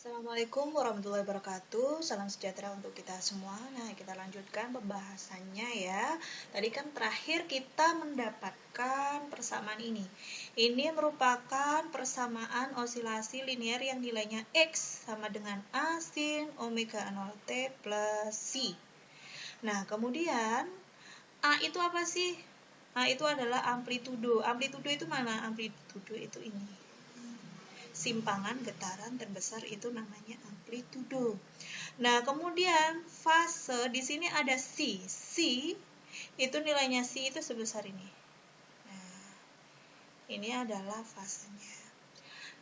Assalamualaikum warahmatullahi wabarakatuh. Salam sejahtera untuk kita semua. Nah, kita lanjutkan pembahasannya ya. Tadi kan terakhir kita mendapatkan persamaan ini. Ini merupakan persamaan osilasi linear yang nilainya X sama dengan A sin omega 0 T plus C. Nah, kemudian A itu apa sih? A itu adalah amplitudo. Amplitudo itu mana? Amplitudo itu ini. Simpangan getaran terbesar itu namanya amplitudo. Nah, kemudian fase di sini ada C. C itu nilainya C itu sebesar ini. Nah, ini adalah fasenya.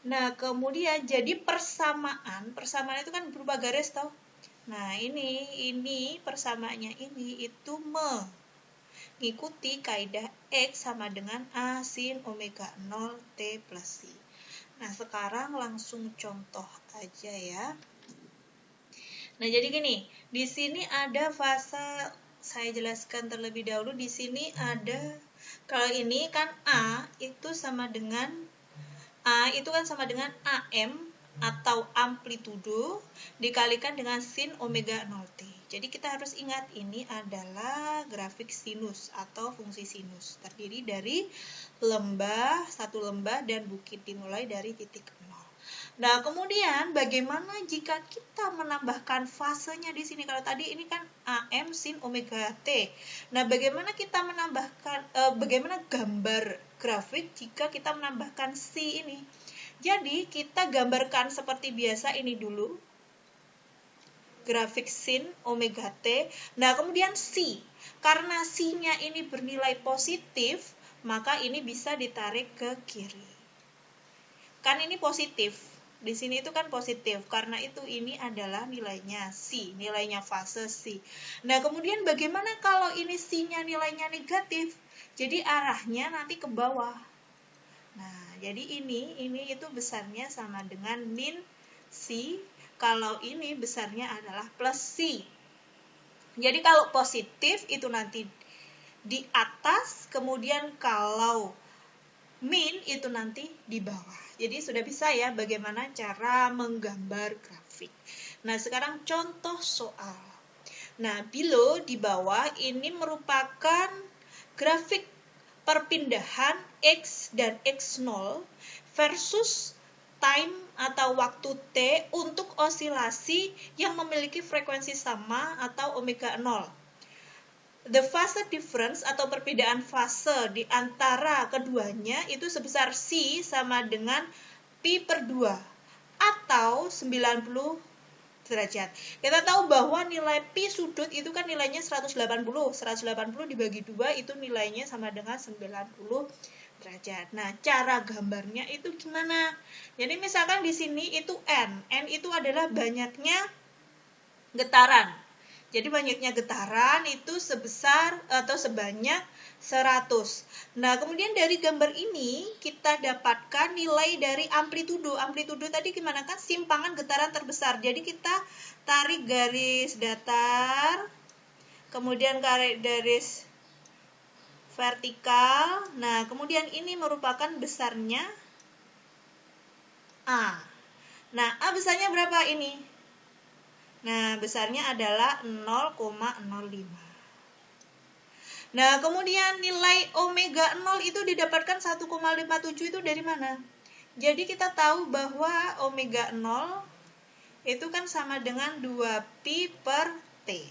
Nah, kemudian jadi persamaan itu kan berupa garis toh. Nah, ini persamaannya ini itu mengikuti kaidah X sama dengan A sin omega 0 T plus C. Nah, sekarang langsung contoh aja ya. Nah, jadi gini, di sini ada fase, saya jelaskan terlebih dahulu. Di sini ada, kalau ini kan A itu sama dengan AM atau amplitudo dikalikan dengan sin omega 0T. Jadi kita harus ingat ini adalah grafik sinus atau fungsi sinus. Terdiri dari satu lembah dan bukit dimulai dari titik 0. Nah, kemudian bagaimana jika kita menambahkan fasenya di sini? Kalau tadi ini kan AM sin omega T. Nah, bagaimana kita menambahkan bagaimana gambar grafik jika kita menambahkan C ini? Jadi, kita gambarkan seperti biasa ini dulu. Grafik sin omega T. Nah, kemudian C. Karena C-nya ini bernilai positif, maka ini bisa ditarik ke kiri. Kan ini positif. Di sini itu kan positif. Karena itu ini adalah nilainya C, nilainya fase C. Nah, kemudian bagaimana kalau ini C-nya nilainya negatif? Jadi arahnya nanti ke bawah. Nah, jadi ini itu besarnya sama dengan min C. Kalau ini besarnya adalah plus C. Jadi kalau positif itu nanti di atas, kemudian kalau min itu nanti di bawah. Jadi sudah bisa ya bagaimana cara menggambar grafik. Nah, sekarang contoh soal. Nah, below di bawah ini merupakan grafik perpindahan X dan X0 versus time atau waktu T untuk osilasi yang memiliki frekuensi sama atau omega 0. The phase difference atau perbedaan fase di antara keduanya itu sebesar C sama dengan Pi per 2 atau 90 derajat. Kita tahu bahwa nilai Pi sudut itu kan nilainya 180. 180 dibagi 2 itu nilainya sama dengan 90 derajat. Nah, cara gambarnya itu gimana? Jadi misalkan di sini itu N. N itu adalah banyaknya getaran. Jadi banyaknya getaran itu sebesar atau sebanyak 100. Nah, kemudian dari gambar ini kita dapatkan nilai dari amplitudo. Amplitudo tadi gimana kan? Simpangan getaran terbesar. Jadi kita tarik garis datar, kemudian garis vertikal. Nah, kemudian ini merupakan besarnya A. Nah, A besarnya berapa ini? Nah, besarnya adalah 0,05. Nah, kemudian nilai omega 0 itu didapatkan 1,57 itu dari mana? Jadi kita tahu bahwa omega 0 itu kan sama dengan 2pi per T.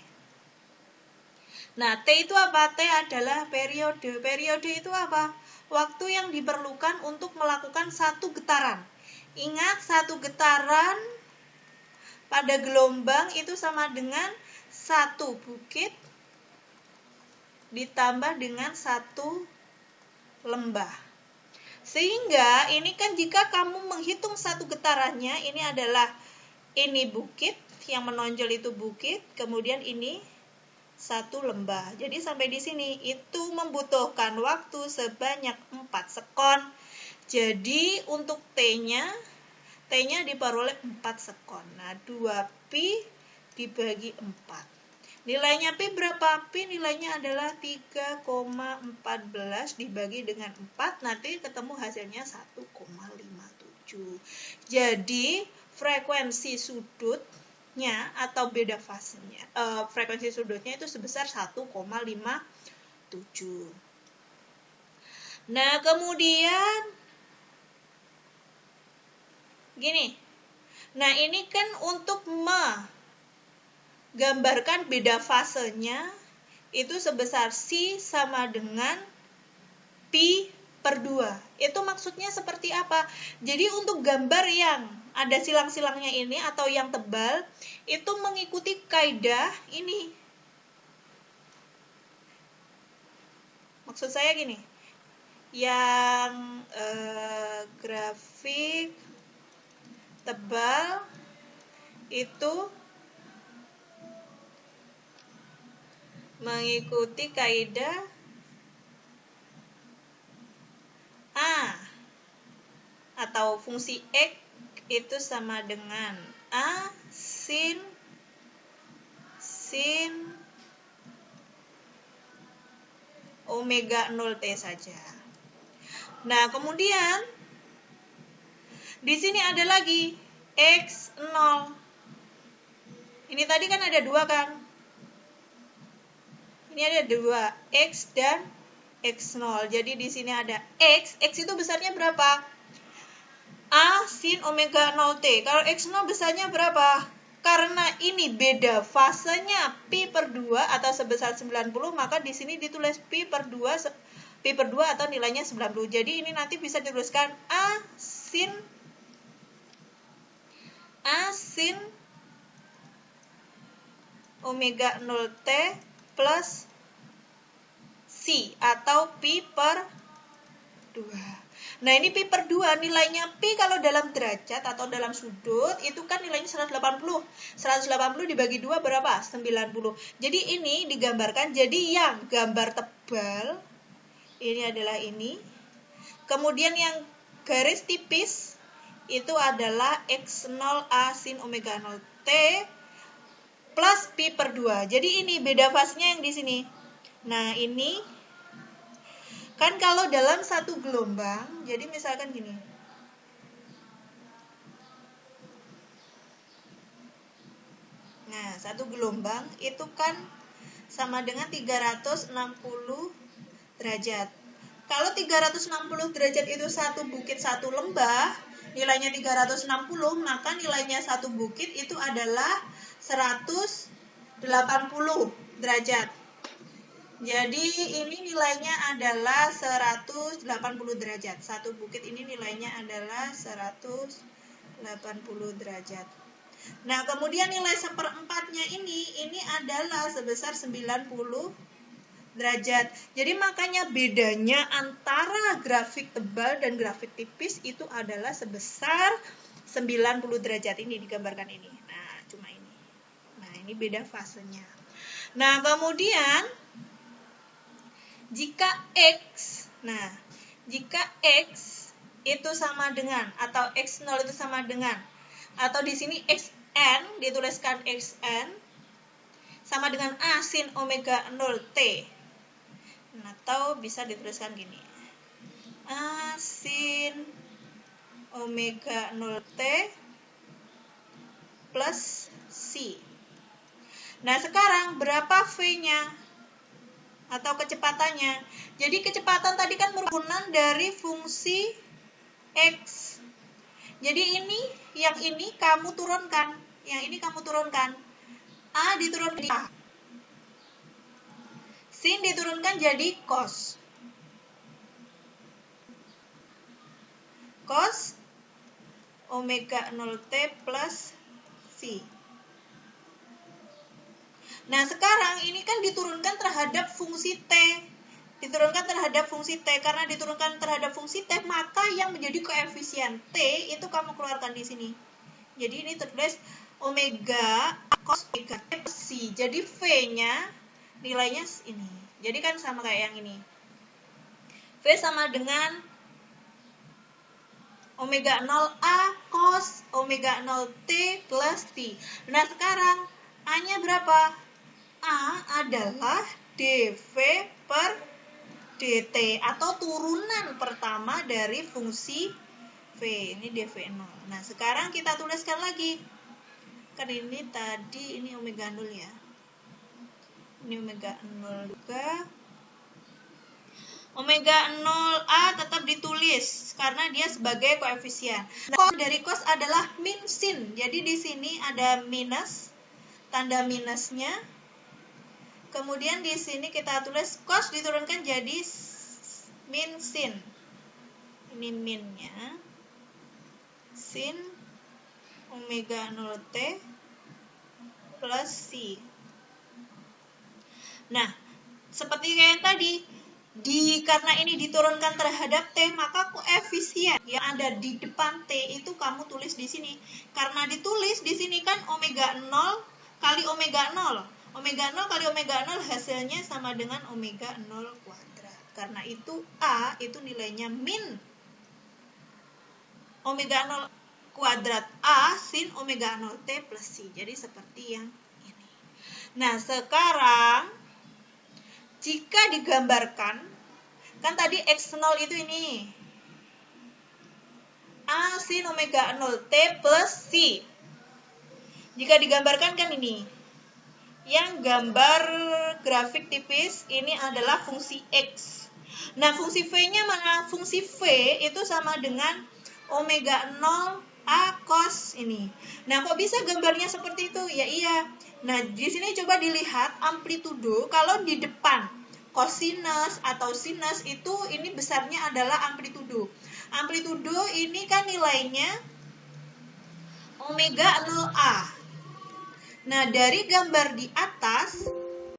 Nah, T itu apa? T adalah periode. Periode itu apa? Waktu yang diperlukan untuk melakukan satu getaran. Ingat, satu getaran pada gelombang itu sama dengan satu bukit ditambah dengan satu lembah. Sehingga ini kan jika kamu menghitung satu getarannya, ini bukit, yang menonjol itu bukit, kemudian ini satu lembah. Jadi sampai di sini itu membutuhkan waktu sebanyak 4 sekon. Jadi untuk T-nya diperoleh 4 sekon. Nah, 2pi dibagi 4. Nilainya Pi berapa? Pi nilainya adalah 3,14 dibagi dengan 4. Nanti ketemu hasilnya 1,57. Jadi, frekuensi sudutnya atau beda fasenya, frekuensi sudutnya itu sebesar 1,57. Nah, kemudian gini. Nah, ini kan untuk menggambarkan beda fasenya itu sebesar C sama dengan pi per 2. Itu maksudnya seperti apa? Jadi untuk gambar yang ada silang-silangnya ini atau yang tebal, itu mengikuti kaidah ini. Maksud saya gini, yang grafik tebal itu mengikuti kaidah A atau fungsi X itu sama dengan A sin omega 0T saja. Nah, kemudian di sini ada lagi X0. Ini tadi kan ada 2 kan? Ini ada 2, X dan X0. Jadi di sini ada X itu besarnya berapa? A sin omega 0T. Kalau X0 besarnya berapa? Karena ini beda fasenya pi per 2 atau sebesar 90, maka di sini ditulis pi per 2 atau nilainya 90. Jadi ini nanti bisa dituliskan A sin omega 0T plus C atau pi per 2. Nah, ini pi per 2 nilainya pi kalau dalam derajat atau dalam sudut itu kan nilainya 180. 180 dibagi 2 berapa? 90. Jadi ini digambarkan, jadi yang gambar tebal ini adalah ini. Kemudian yang garis tipis itu adalah X0A sin omega 0T plus pi per 2. Jadi ini beda fasenya yang di sini. Nah, ini kan kalau dalam satu gelombang, jadi misalkan gini. Nah, satu gelombang itu kan sama dengan 360 derajat. Kalau 360 derajat itu satu bukit satu lembah, nilainya 360, maka nilainya satu bukit itu adalah 180 derajat. Jadi ini nilainya adalah 180 derajat. Satu bukit ini nilainya adalah 180 derajat. Nah, kemudian nilai seperempatnya ini adalah sebesar 90 derajat. Jadi makanya bedanya antara grafik tebal dan grafik tipis itu adalah sebesar 90 derajat. Ini digambarkan ini. Nah, cuma ini. Nah, ini beda fasenya. Nah, kemudian jika X itu sama dengan atau X0 itu sama dengan atau di sini Xn dituliskan Xn sama dengan A sin omega 0T. Atau bisa dituliskan gini. A sin omega 0T plus C. Nah, sekarang berapa V-nya? Atau kecepatannya. Jadi kecepatan tadi kan merupakan dari fungsi X. Jadi yang ini kamu turunkan. Yang ini kamu turunkan. A diturunkan jadi A. Sin diturunkan jadi cos. Cos omega 0T plus C. Nah, sekarang ini kan diturunkan terhadap fungsi T. Diturunkan terhadap fungsi T. Karena diturunkan terhadap fungsi T, maka yang menjadi koefisien T itu kamu keluarkan di sini. Jadi ini tertulis omega cos omega T plus C. Jadi V-nya nilainya ini. Jadi kan sama kayak yang ini. V sama dengan omega 0A cos omega 0T plus T. Nah, sekarang A-nya berapa? A adalah dV per dt atau turunan pertama dari fungsi ini dV0. Nah, sekarang kita tuliskan lagi. Kan ini tadi, ini omega 0 ya. Ini omega 0 juga. Omega 0A tetap ditulis karena dia sebagai koefisien. Nah, dari cos adalah min sin. Jadi di sini ada minus, tanda minusnya. Kemudian di sini kita tulis cos diturunkan jadi min sin. Ini minnya. Sin omega 0T plus C. Nah, seperti kayak tadi, karena ini diturunkan terhadap T, maka koefisien yang ada di depan T itu kamu tulis di sini. Karena ditulis di sini kan omega 0 kali omega 0. Omega 0 kali omega 0 hasilnya sama dengan omega 0 kuadrat. Karena itu A itu nilainya min omega 0 kuadrat A sin omega 0T plus C. Jadi seperti yang ini. Nah, sekarang jika digambarkan, kan tadi X0 itu ini. A sin omega 0T plus C. Jika digambarkan kan ini. Yang gambar grafik tipis ini adalah fungsi X. Nah, fungsi V-nya mana? Fungsi V itu sama dengan omega 0 A cos ini. Nah, kok bisa gambarnya seperti itu? Ya iya. Nah, di sini coba dilihat amplitudo. Kalau di depan cosinus atau sinus itu ini besarnya adalah amplitudo. Amplitudo ini kan nilainya omega 0A. Nah, dari gambar di atas